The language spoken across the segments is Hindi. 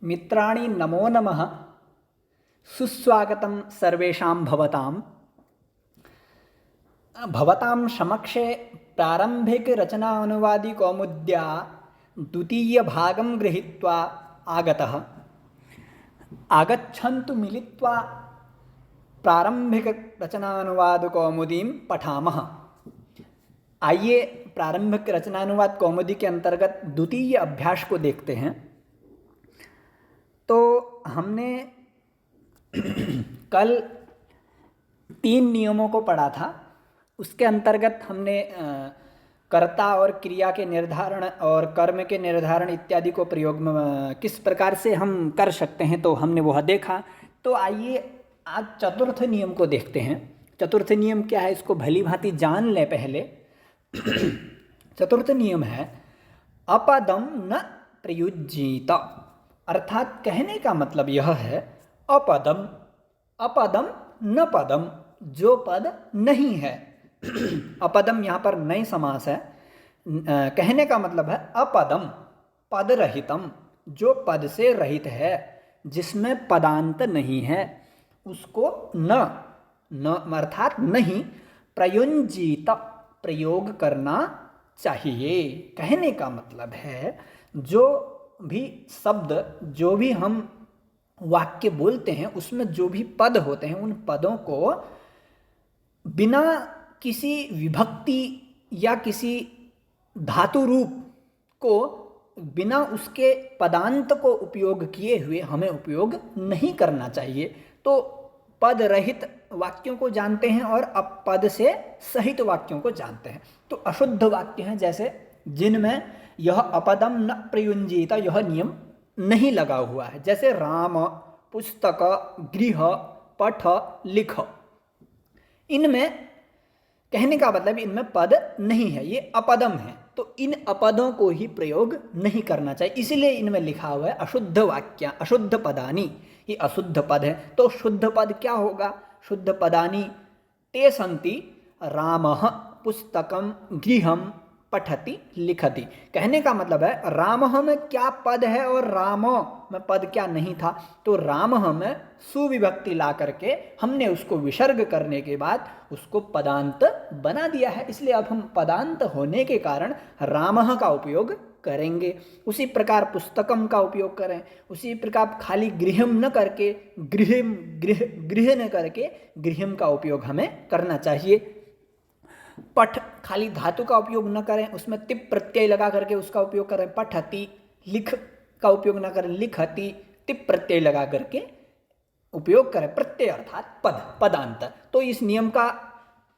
मित्राणि नमो नमः। सुस्वागतं सर्वेषां भवतां समक्षे प्रारम्भिकरचना अनुवादिकौमुद्या द्वितीयभागं गृहीत्वा आगतः। आगच्छन्तु मिलित्वा प्रारम्भिकरचनानुवादकौमुदीं पठामः। आइए प्रारंभिक रचनानुवाद कौमुदी के अंतर्गत द्वितीय अभ्यास को देखते हैं। तो हमने कल 3 नियमों को पढ़ा था। उसके अंतर्गत हमने कर्ता और क्रिया के निर्धारण और कर्म के निर्धारण इत्यादि को प्रयोग में किस प्रकार से हम कर सकते हैं तो हमने वह देखा। तो आइए आज चतुर्थ नियम को देखते हैं। चतुर्थ नियम क्या है, इसको भली भांति जान लें पहले। चतुर्थ नियम है अपदम न प्रयुज्येत, अर्थात कहने का मतलब यह है अपदम अपदम न पदम, जो पद नहीं है। अपदम यहाँ पर नई समास है। कहने का मतलब है अपदम पद रहितम, जो पद से रहित है, जिसमें पदांत नहीं है, उसको न अर्थात नहीं प्रयुज्येत प्रयोग करना चाहिए। कहने का मतलब है जो भी शब्द, जो भी हम वाक्य बोलते हैं, उसमें जो भी पद होते हैं, उन पदों को बिना किसी विभक्ति या किसी धातु रूप को, बिना उसके पदांत को उपयोग किए हुए हमें उपयोग नहीं करना चाहिए। तो पद रहित वाक्यों को जानते हैं और अपद से सहित वाक्यों को जानते हैं। तो अशुद्ध वाक्य हैं जैसे जिनमें यह अपदम न प्रयुज्येत यह नियम नहीं लगा हुआ है, जैसे राम, पुस्तक, गृह, पठ, लिख। इनमें कहने का मतलब इनमें पद नहीं है, ये अपदम है। तो इन अपदों को ही प्रयोग नहीं करना चाहिए, इसीलिए इनमें लिखा हुआ है अशुद्ध वाक्य, अशुद्ध पदानी। ये अशुद्ध पद है। तो शुद्ध पद क्या होगा? शुद्ध पदानी ते सन्ति रामः पुस्तकम गृहम पठति लिखति। कहने का मतलब है रामः में क्या पद है और राम में पद क्या नहीं था। तो रामः में सुविभक्ति ला करके हमने उसको विसर्ग करने के बाद उसको पदांत बना दिया है, इसलिए अब हम पदांत होने के कारण रामः का उपयोग करेंगे। उसी प्रकार पुस्तकम का उपयोग करें, उसी प्रकार खाली गृहम न करके गृह न करके गृहम का उपयोग हमें करना चाहिए। पठ खाली धातु का उपयोग न करें, उसमें तिप प्रत्यय लगा करके उसका उपयोग करें। पठति, लिख का उपयोग न करें, लिखति तिप प्रत्यय लगा करके उपयोग करें। प्रत्यय अर्थात पद, पदांत। तो इस नियम का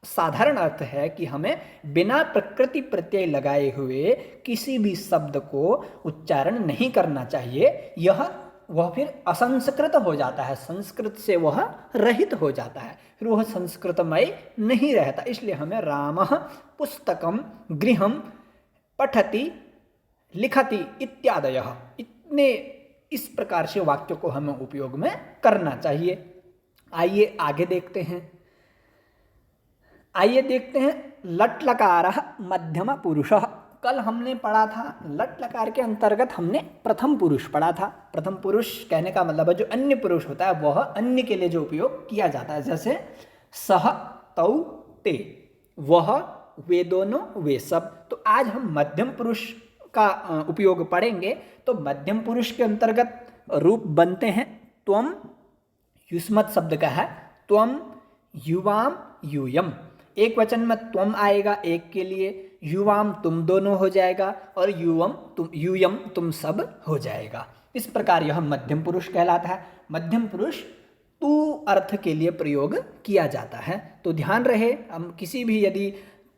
साधारण अर्थ है कि हमें बिना प्रकृति प्रत्यय लगाए हुए किसी भी शब्द को उच्चारण नहीं करना चाहिए। वह फिर असंस्कृत हो जाता है, संस्कृत से वह रहित हो जाता है, फिर वह संस्कृतमय नहीं रहता। इसलिए हमें रामः पुस्तकम गृहम पठति लिखति इत्यादयः, इतने इस प्रकार से वाक्यों को हमें उपयोग में करना चाहिए। आइए आगे देखते हैं। लट लकारः मध्यम पुरुषः। कल हमने पढ़ा था लट लकार के अंतर्गत हमने प्रथम पुरुष पढ़ा था। प्रथम पुरुष कहने का मतलब है जो अन्य पुरुष होता है, वह अन्य के लिए जो उपयोग किया जाता है, जैसे सह, तौ, ते, वह, वे दोनों, वे सब। तो आज हम मध्यम पुरुष का उपयोग पढ़ेंगे। तो मध्यम पुरुष के अंतर्गत रूप बनते हैं त्वम, युष्मत् शब्द का है, त्वम, युवाम, यूयम। एक वचन में त्वम आएगा एक के लिए, युवाम तुम दोनों हो जाएगा, और यूयम तुम सब हो जाएगा। इस प्रकार यह मध्यम पुरुष कहलाता है। मध्यम पुरुष तू अर्थ के लिए प्रयोग किया जाता है। तो ध्यान रहे, हम किसी भी यदि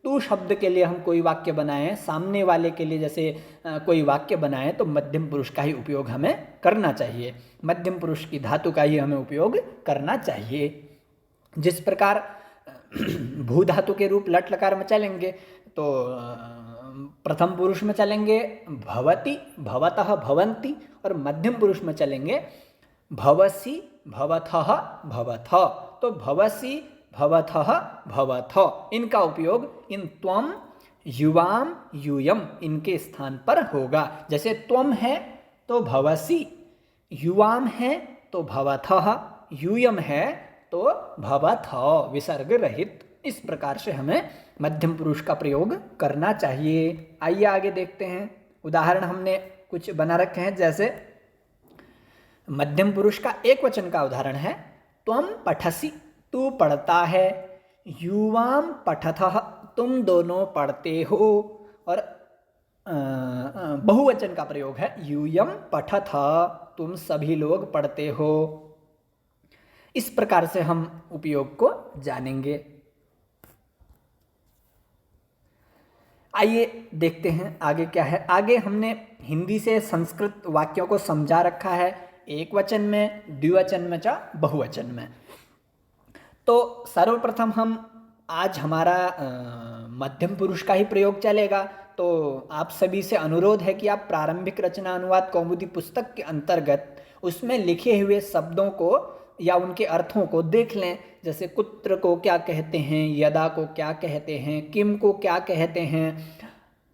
तू शब्द के लिए हम कोई वाक्य बनाएं, सामने वाले के लिए जैसे कोई वाक्य बनाएं, तो मध्यम पुरुष का ही उपयोग हमें करना चाहिए। मध्यम पुरुष की धातु का ही हमें उपयोग करना चाहिए। जिस प्रकार भू धातु के रूप लट लकार में चलेंगे तो प्रथम पुरुष में चलेंगे भवति, भवतः, भवन्ति, और मध्यम पुरुष में चलेंगे भवसि, भवथः, भवथ। तो भवसि, भवथः, भवथ, इनका उपयोग इन त्वम, युवाम, यूयम इनके स्थान पर होगा। जैसे त्वम है तो भवसि, युवाम है तो भवथः, यूयम है तो भवथ, विसर्ग रहित। इस प्रकार से हमें मध्यम पुरुष का प्रयोग करना चाहिए। आइए आगे देखते हैं। उदाहरण हमने कुछ बना रखे हैं, जैसे मध्यम पुरुष का एक वचन का उदाहरण है, त्वम पठसि, तू पढ़ता है। युवाम पठथः, तुम दोनों पढ़ते हो। और बहुवचन का प्रयोग है, यूयम पठथ, तुम सभी लोग पढ़ते हो। इस प्रकार से हम उपयोग को जानेंगे। आइए देखते हैं आगे क्या है। आगे हमने हिंदी से संस्कृत वाक्यों को समझा रखा है, एक वचन में, द्विवचन में या बहुवचन में। तो सर्वप्रथम हम आज हमारा मध्यम पुरुष का ही प्रयोग चलेगा। तो आप सभी से अनुरोध है कि आप प्रारंभिक रचना अनुवाद कौमुदी पुस्तक के अंतर्गत उसमें लिखे हुए शब्दों को या उनके अर्थों को देख लें। जैसे कुत्र को क्या कहते हैं, यदा को क्या कहते हैं, किम को क्या कहते हैं,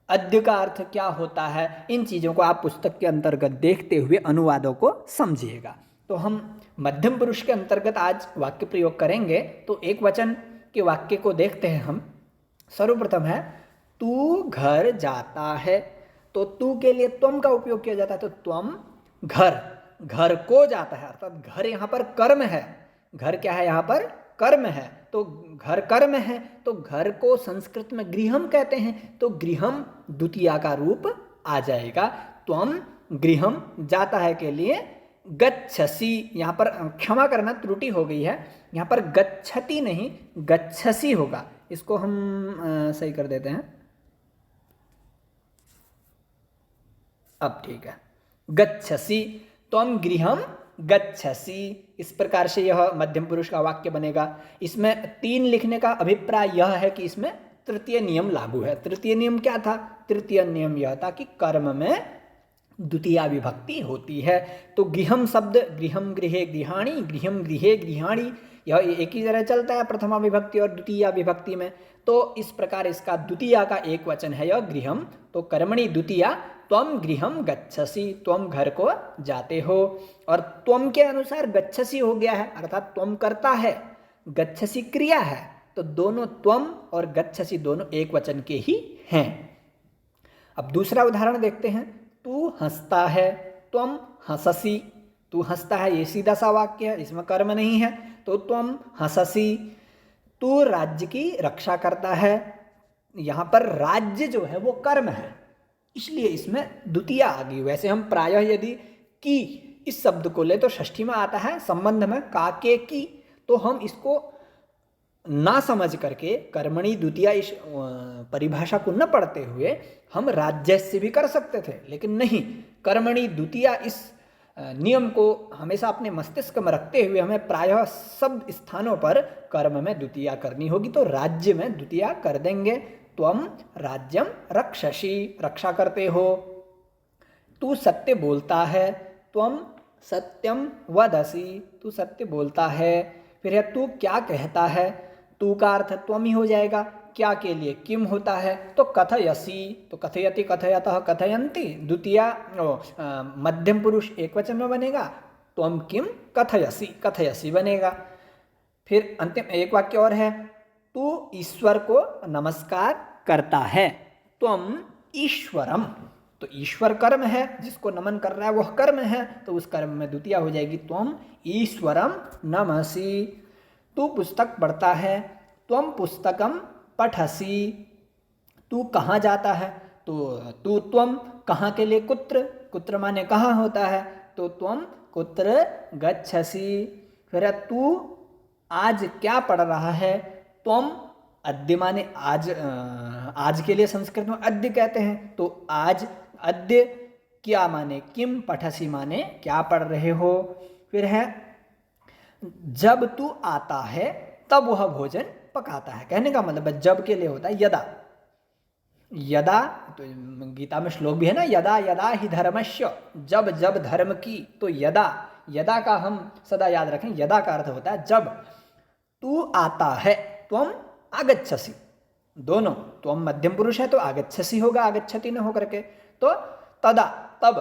अद्य का अर्थ क्या होता है। इन चीज़ों को आप पुस्तक के अंतर्गत देखते हुए अनुवादों को समझिएगा। तो हम मध्यम पुरुष के अंतर्गत आज वाक्य प्रयोग करेंगे। तो एक वचन के वाक्य को देखते हैं हम। सर्वप्रथम है, तू घर जाता है। तो तू के लिए त्वम का उपयोग किया जाता है। तो त्वम घर, घर को जाता है, अर्थात घर यहाँ पर कर्म है। घर क्या है, यहाँ पर कर्म है। तो घर कर्म है, तो घर को संस्कृत में गृहम कहते हैं। तो गृहम द्वितीया का रूप आ जाएगा। त्वम गृहम जाता है के लिए गच्छसि, यहाँ पर क्षमा करना त्रुटि हो गई है, यहाँ पर गच्छति नहीं गच्छसि होगा। इसको हम सही कर देते हैं, अब ठीक है। गच्छसि, त्वम गृहम गच्छसि। इस प्रकार से यह मध्यम पुरुष का वाक्य बनेगा। इसमें 3 लिखने का अभिप्राय यह है कि इसमें तृतीय नियम लागू है। तृतीय नियम क्या था? तृतीय नियम यह था कि कर्म में द्वितीया विभक्ति होती है। तो गृहम शब्द गृहम गृहे गृहाणी, गृहम गृहे गृहाणी, यह एक ही तरह चलता है प्रथमा विभक्ति और द्वितीया विभक्ति में। तो इस प्रकार इसका द्वितीया का एक वचन है यह गृहम। तो कर्मणि द्वितीया त्वम गृहम गच्छसि, त्वम घर को जाते हो। और त्वम के अनुसार गच्छसि हो गया है, अर्थात त्वम करता है, गच्छसि क्रिया है। तो दोनों त्वम और गच्छसि दोनों एक वचन के ही हैं। अब दूसरा उदाहरण देखते हैं। तू हंसता है, त्वम हंससि। तू हंसता है, ये सीधा सा वाक्य है, इसमें कर्म नहीं है। तो त्वम हंससि। तू राज्य की रक्षा करता है, यहाँ पर राज्य जो है वो कर्म है, इसलिए इसमें द्वितीया आ गई। वैसे हम प्रायः यदि की इस शब्द को ले तो षष्ठी में आता है संबंध में काके की। तो हम इसको ना समझ करके कर्मणि द्वितीया इस परिभाषा को न पढ़ते हुए हम राज्य से भी कर सकते थे, लेकिन नहीं, कर्मणि द्वितीया इस नियम को हमेशा अपने मस्तिष्क में रखते हुए हमें प्रायः सब स्थानों पर कर्म में द्वितीया करनी होगी। तो राज्य में द्वितीया कर देंगे। त्वम राज्यम रक्षसि, रक्षा करते हो। तू सत्य बोलता है, त्वम सत्यम वदसि, तू सत्य बोलता है। फिर है तू क्या कहता है, तू का अर्थ त्वम ही हो जाएगा, क्या के लिए किम होता है। तो कथयसि, तो कथयति कथयतः कथयन्ति, द्वितीया मध्यम पुरुष एक वचन में बनेगा। त्वम किम कथयसि, कथयसि बनेगा। फिर अंतिम एक वाक्य और है, तू ईश्वर को नमस्कार करता है, त्वम ईश्वरम। तो ईश्वर कर्म है, जिसको नमन कर रहा है वह कर्म है, तो उस कर्म में द्वितीया हो जाएगी त्वम ईश्वरम नमसि। तू पुस्तक पढ़ता है, त्वम पुस्तकम पठसि। तू कहाँ जाता है, तो तू त्वम कहाँ के लिए कुत्र, कुत्र माने कहाँ होता है, तो त्वम कुत्र गच्छसि। फिर तू आज क्या पढ़ रहा है, त्वम अद्य माने आज, आज के लिए संस्कृत में अद्य कहते हैं। तो आज अद्य क्या माने किम, पठसि माने क्या पढ़ रहे हो। फिर है जब तू आता है तब वह भोजन पकाता है। कहने का मतलब है जब के लिए होता है यदा। यदा तो गीता में श्लोक भी है ना, यदा यदा ही धर्मस्य, जब जब धर्म की। तो यदा, यदा का हम सदा याद रखें, यदा का अर्थ होता है जब। तू आता है, त्वम आगच्छसि, दोनों। त्वम मध्यम पुरुष है तो आगच्छसि होगा, आगच्छति न होकर के। तो तदा, तब,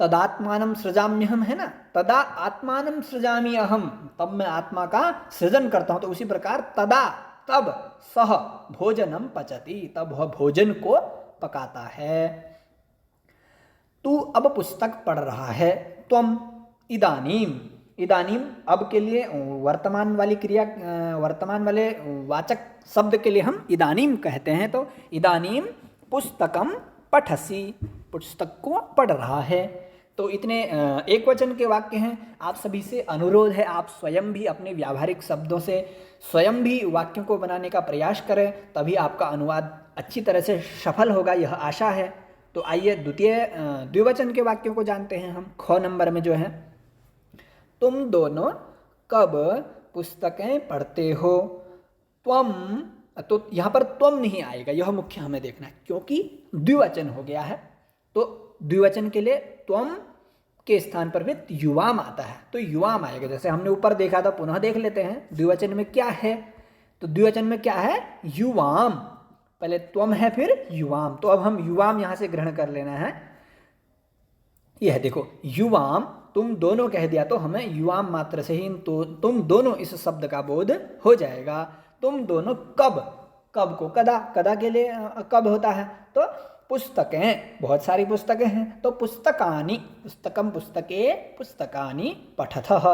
तदात्मानं सृजाम्यहम है ना, तदा आत्मानं सृजामि अहम, तब मैं आत्मा का सृजन करता हूँ। तो उसी प्रकार तदा, तब, सह भोजनम पचति, तब वह भोजन को पकाता है। तू अब पुस्तक पढ़ रहा है। त्वम इदानीम, इदानीम अब के लिए वर्तमान वाली क्रिया, वर्तमान वाले वाचक शब्द के लिए हम इदानीम कहते हैं। तो इदानीम पुस्तकम पठसी, पुस्तक को पढ़ रहा है। तो इतने एक वचन के वाक्य हैं। आप सभी से अनुरोध है, आप स्वयं भी अपने व्यावहारिक शब्दों से स्वयं भी वाक्यों को बनाने का प्रयास करें, तभी आपका अनुवाद अच्छी तरह से सफल होगा, यह आशा है। तो आइए द्विवचन के वाक्यों को जानते हैं हम। ख नंबर में जो है, तुम दोनों कब पुस्तकें पढ़ते हो। त्वम, तो यहाँ पर त्वम नहीं आएगा, यह मुख्य हमें देखना है, क्योंकि द्विवचन हो गया है। तो द्विवचन के लिए त्वम के स्थान पर भी युवाम आता है, तो युवाम आएगा। जैसे हमने ऊपर देखा था, पुनः देख लेते हैं द्विवचन में क्या है। तो द्विवचन में क्या है, युवाम, पहले त्वम है फिर युवाम। तो अब हम युवाम यहाँ से ग्रहण कर लेना है। यह देखो युवाम, तुम दोनों कह दिया तो हमें युवाम मात्र से ही तो तुम दोनों इस शब्द का बोध हो जाएगा। तुम दोनों कब, कब को कदा, कदा के लिए कब होता है। तो पुस्तकें, बहुत सारी पुस्तकें हैं, तो पुस्तकानि, पुस्तकम पुस्तके, पुस्तकानि पठथः।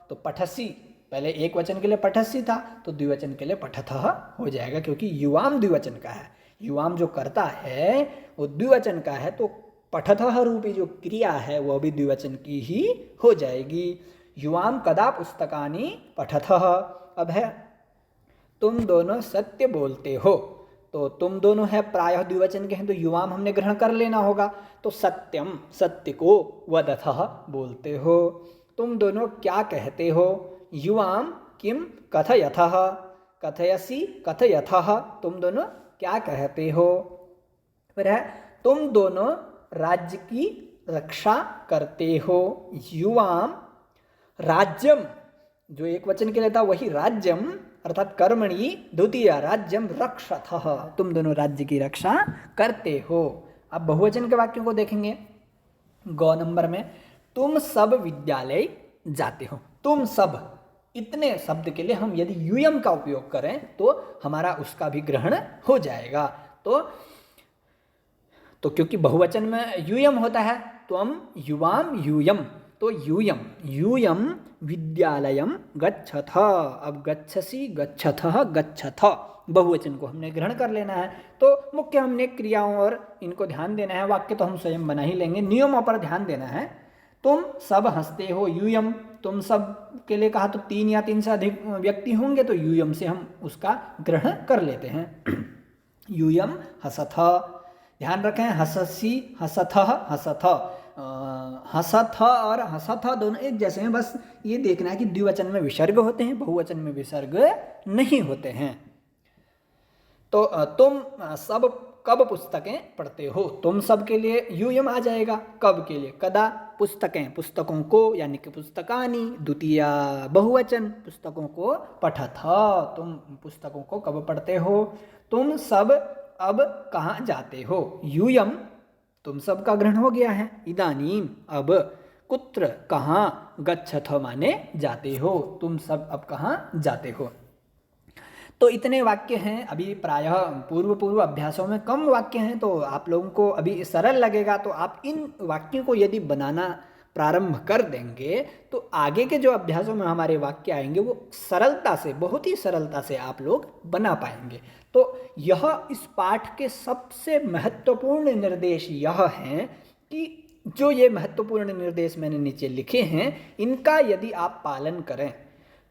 तो पठसी, पहले एक वचन के लिए पठसी था, तो द्विवचन के लिए पठथः हो जाएगा, क्योंकि युवाम द्विवचन का है। युवाम जो करता है वो द्विवचन का है, तो पठथः रूपी जो क्रिया है वह भी द्विवचन की ही हो जाएगी। युवाम कदा पुस्तकानि पठथः। अब है तुम दोनों सत्य बोलते हो। तो तुम दोनों है प्रायः द्विवचन के हैं, तो युवाम हमने ग्रहण कर लेना होगा। तो सत्यम, सत्य को, वदथः बोलते हो। तुम दोनों क्या कहते हो। युवाम किम कथयथः, कथयसि कथयथः, तुम दोनों क्या कहते हो। फिर है तुम दोनों राज्य की रक्षा करते हो। युवाम राज्यम, जो एक वचन के लिए था वही राज्यम, अर्थात कर्मणि द्वितीय राज्यम रक्षथः, तुम दोनों राज्य की रक्षा करते हो। अब बहुवचन के वाक्यों को देखेंगे। गौ नंबर में, तुम सब विद्यालय जाते हो। तुम सब, इतने शब्द के लिए हम यदि यूयम का उपयोग करें तो हमारा उसका भी ग्रहण हो जाएगा। तो क्योंकि बहुवचन में यूयम होता है, त्वम युवाम यूयम, तो यूयम, यूयम विद्यालयम गच्छथ। अब गच्छसि गच्छथः गच्छथ, बहुवचन को हमने ग्रहण कर लेना है। तो मुख्य हमने क्रियाओं और इनको ध्यान देना है। वाक्य तो हम स्वयं बना ही लेंगे, नियमों पर ध्यान देना है। तुम सब हंसते हो। यूयम, तुम सब के लिए कहा तो 3 या 3 से अधिक व्यक्ति होंगे, तो यूयम से हम उसका ग्रहण कर लेते हैं। यूयम हसथ, ध्यान रखें, हससी हसथः हसथ, हसथ और हसथ दोनों एक जैसे हैं। बस ये देखना है कि द्विवचन में विसर्ग होते हैं, बहुवचन में विसर्ग नहीं होते हैं। तो तुम सब कब पुस्तकें पढ़ते हो। तुम सब के लिए यूयम आ जाएगा, कब के लिए कदा, पुस्तकें, पुस्तकों को, यानी कि पुस्तकानि, द्वितीय बहुवचन, पुस्तकों को पठथ, तुम पुस्तकों को कब पढ़ते हो। तुम सब अब कहाँ जाते हो। यूयम, तुम सब का ग्रहण हो गया है। इदानीम, अब, कुत्र, कहाँ, गच्छथ माने जाते हो, तुम सब अब कहाँ जाते हो। तो इतने वाक्य हैं। अभी प्रायः पूर्व अभ्यासों में कम वाक्य हैं, तो आप लोगों को अभी सरल लगेगा। तो आप इन वाक्यों को यदि बनाना प्रारंभ कर देंगे तो आगे के जो अभ्यासों में हमारे वाक्य आएंगे वो सरलता से, बहुत ही सरलता से आप लोग बना पाएंगे। तो यह इस पाठ के सबसे महत्वपूर्ण निर्देश यह हैं कि जो ये महत्वपूर्ण निर्देश मैंने नीचे लिखे हैं, इनका यदि आप पालन करें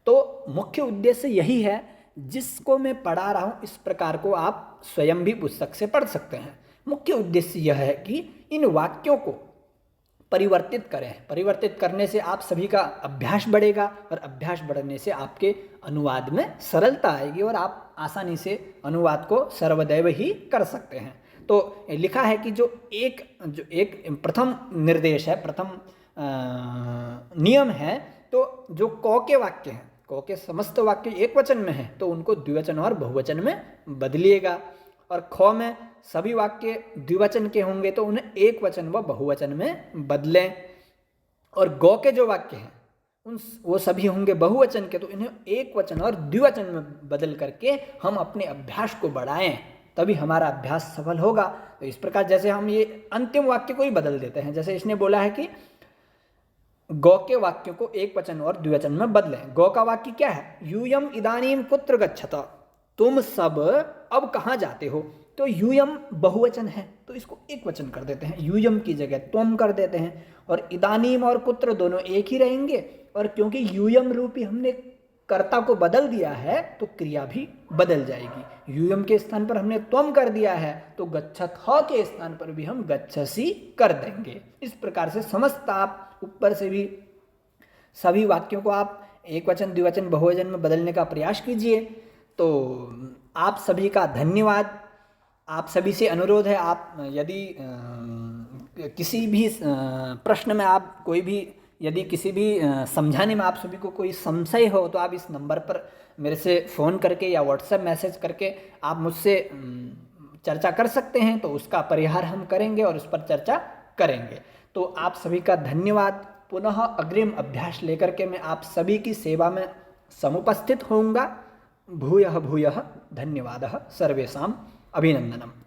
तो मुख्य उद्देश्य यही है। जिसको मैं पढ़ा रहा हूँ इस प्रकार को आप स्वयं भी पुस्तक से पढ़ सकते हैं। मुख्य उद्देश्य यह है कि इन वाक्यों को परिवर्तित करें। परिवर्तित करने से आप सभी का अभ्यास बढ़ेगा, और अभ्यास बढ़ने से आपके अनुवाद में सरलता आएगी और आप आसानी से अनुवाद को सर्वदैव ही कर सकते हैं। तो लिखा है कि जो एक प्रथम निर्देश है, प्रथम नियम है, तो जो क के वाक्य हैं, क के समस्त वाक्य एक वचन में हैं, तो उनको द्विवचन और बहुवचन में बदलिएगा। और ख में सभी वाक्य द्विवचन के होंगे तो उन्हें एक वचन व बहुवचन में बदलें, और गौ के जो वाक्य हैं वो सभी होंगे बहुवचन के, तो इन्हें एक वचन और द्विवचन में बदल करके हम अपने अभ्यास को बढ़ाएं, तभी हमारा अभ्यास सफल होगा। तो इस प्रकार जैसे हम ये अंतिम वाक्य को ही बदल देते हैं, जैसे इसने बोला है कि गौ के वाक्यों को एक वचन और द्विवचन में बदलें। गौ का वाक्य क्या है? यूयम इदानीम कुत्र गच्छत, तुम सब अब कहाँ जाते हो। तो यूयम बहुवचन है तो इसको एक वचन कर देते हैं, यूयम की जगह तुम कर देते हैं, और इदानीम और कुत्र दोनों एक ही रहेंगे, और क्योंकि यूयम रूपी हमने कर्ता को बदल दिया है तो क्रिया भी बदल जाएगी। यूयम के स्थान पर हमने त्वम कर दिया है तो गच्छथ के स्थान पर भी हम गच्छसि कर देंगे। इस प्रकार से समस्त आप ऊपर से भी सभी वाक्यों को आप एक वचन द्विवचन बहुवचन में बदलने का प्रयास कीजिए। तो आप सभी का धन्यवाद। आप सभी से अनुरोध है, आप यदि किसी भी प्रश्न में आप कोई भी यदि किसी भी समझाने में आप सभी को कोई संशय हो तो आप इस नंबर पर मेरे से फ़ोन करके या व्हाट्सएप मैसेज करके आप मुझसे चर्चा कर सकते हैं, तो उसका परिहार हम करेंगे और उस पर चर्चा करेंगे। तो आप सभी का धन्यवाद। पुनः अग्रिम अभ्यास लेकर के मैं आप सभी की सेवा में समुपस्थित होऊंगा। भूयः भूयः धन्यवादः। सर्वेषां अभिनंदनम्।